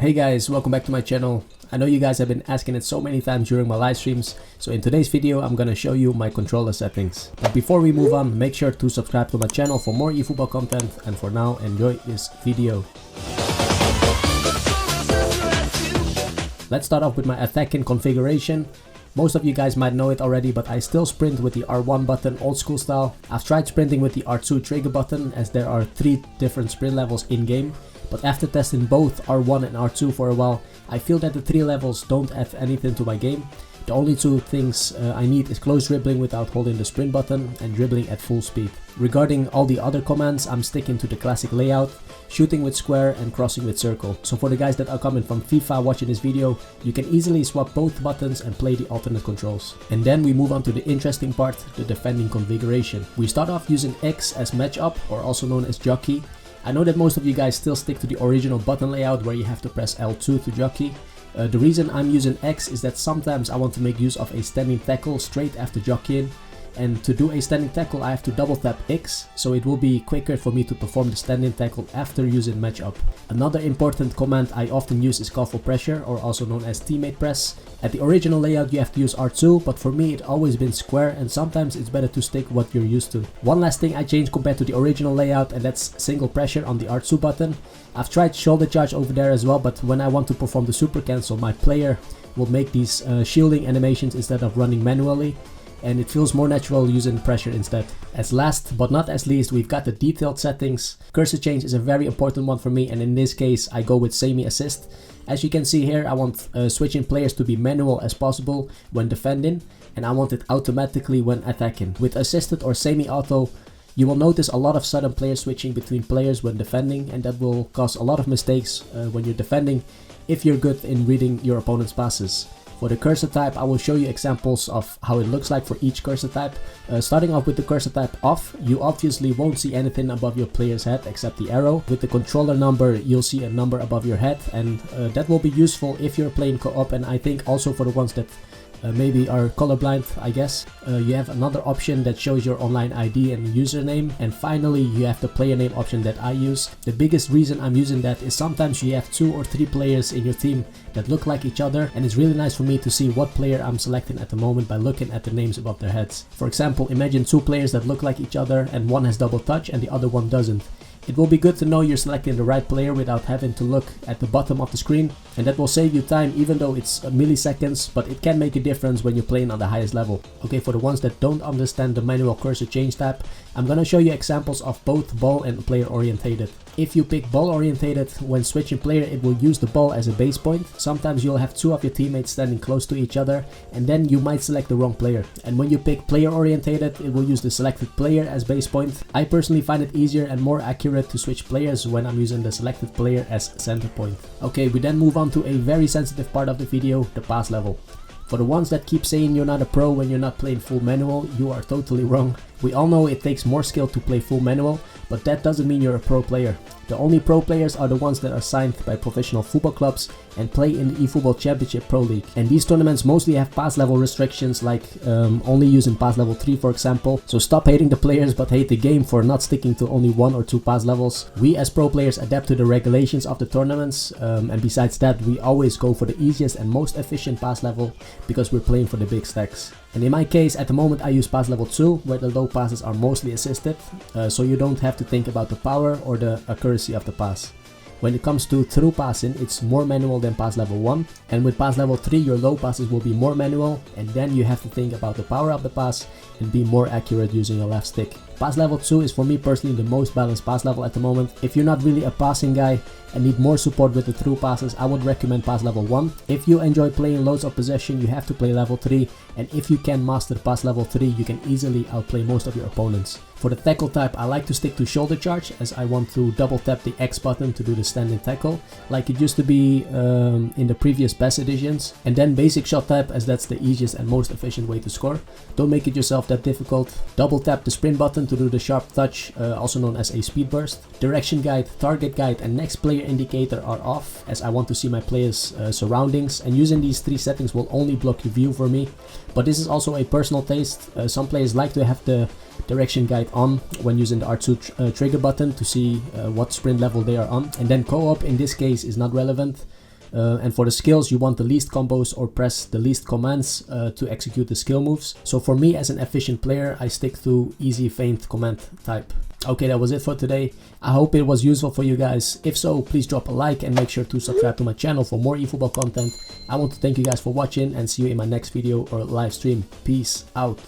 Hey guys, welcome back to my channel. I know you guys have been asking it so many times during my live streams, so in today's video I'm gonna show you my controller settings. But before we move on, make sure to subscribe to my channel for more eFootball content, and for now, enjoy this video. Let's start off with my attacking configuration. Most of you guys might know it already, but I still sprint with the R1 button old school style. I've tried sprinting with the R2 trigger button, as there are 3 different sprint levels in game. But after testing both R1 and R2 for a while, I feel that the 3 levels don't add anything to my game. The only 2 things I need is close dribbling without holding the sprint button and dribbling at full speed. Regarding all the other commands, I'm sticking to the classic layout, shooting with square and crossing with circle. So for the guys that are coming from FIFA watching this video, you can easily swap both buttons and play the alternate controls. And then we move on to the interesting part, the defending configuration. We start off using X as matchup, or also known as jockey. I know that most of you guys still stick to the original button layout where you have to press L2 to jockey. The reason I'm using X is that sometimes I want to make use of a standing tackle straight after jockeying, and to do a standing tackle I have to double tap X, so it will be quicker for me to perform the standing tackle after using matchup. Another important command I often use is call for pressure, or also known as teammate press. At the original layout you have to use R2, but for me it's always been square, and sometimes it's better to stick what you're used to. One last thing I changed compared to the original layout, and that's single pressure on the R2 button. I've tried shoulder charge over there as well, but when I want to perform the super cancel, my player will make these shielding animations instead of running manually, and it feels more natural using pressure instead. As last but not as least, we've got the detailed settings. Cursor change is a very important one for me, and in this case I go with semi assist. As you can see here, I want switching players to be manual as possible when defending, and I want it automatically when attacking. With assisted or semi-auto, you will notice a lot of sudden player switching between players when defending, and that will cause a lot of mistakes when you're defending if you're good in reading your opponent's passes. For the cursor type, I will show you examples of how it looks like for each cursor type. Starting off with the cursor type off, you obviously won't see anything above your player's head except the arrow. With the controller number, you'll see a number above your head, and that will be useful if you're playing co-op, and I think also for the ones that maybe are colorblind, I guess. You have another option that shows your online ID and username, and finally you have the player name option that I use. The biggest reason I'm using that is sometimes you have 2 or 3 players in your team that look like each other, and it's really nice for me to see what player I'm selecting at the moment by looking at the names above their heads. For example, imagine 2 players that look like each other and one has double touch and the other one doesn't. It will be good to know you're selecting the right player without having to look at the bottom of the screen, and that will save you time even though it's milliseconds, but it can make a difference when you're playing on the highest level. Okay, for the ones that don't understand the manual cursor change tab, I'm gonna show you examples of both ball and player orientated. If you pick ball orientated, when switching player it will use the ball as a base point. Sometimes you'll have 2 of your teammates standing close to each other, and then you might select the wrong player. And when you pick player orientated, it will use the selected player as base point. I personally find it easier and more accurate to switch players when I'm using the selected player as center point. Okay, we then move on to a very sensitive part of the video, the pass level. For the ones that keep saying you're not a pro when you're not playing full manual, you are totally wrong. We all know it takes more skill to play full manual, but that doesn't mean you're a pro player. The only pro players are the ones that are signed by professional football clubs and play in the eFootball Championship Pro League. And these tournaments mostly have pass level restrictions, like only using pass level 3 for example. So stop hating the players but hate the game for not sticking to only 1 or 2 pass levels. We as pro players adapt to the regulations of the tournaments, and besides that we always go for the easiest and most efficient pass level because we're playing for the big stacks. And in my case, at the moment I use pass level 2, where the low passes are mostly assisted, so you don't have to think about the power or the accuracy of the pass. When it comes to through passing, it's more manual than pass level 1, and with pass level 3 your low passes will be more manual, and then you have to think about the power of the pass and be more accurate using your left stick. Pass level 2 is for me personally the most balanced pass level at the moment. If you're not really a passing guy and need more support with the through passes, I would recommend pass level 1. If you enjoy playing loads of possession, you have to play level 3, and if you can master pass level 3, you can easily outplay most of your opponents. For the tackle type, I like to stick to shoulder charge, as I want to double tap the X button to do the standing tackle, like it used to be in the previous PES editions. And then basic shot type, as that's the easiest and most efficient way to score. Don't make it yourself that difficult. Double tap the sprint button to do the sharp touch, also known as a speed burst. Direction guide, target guide and next player indicator are off, as I want to see my players' surroundings, and using these 3 settings will only block your view for me. But this is also a personal taste. Some players like to have the direction guide on when using the R2 trigger button to see what sprint level they are on, and then co-op in this case is not relevant. And for the skills, you want the least combos or press the least commands to execute the skill moves. So for me as an efficient player, I stick to easy feint command type. Okay, that was it for today. I hope it was useful for you guys. If so, please drop a like and make sure to subscribe to my channel for more eFootball content. I want to thank you guys for watching and see you in my next video or live stream. Peace out.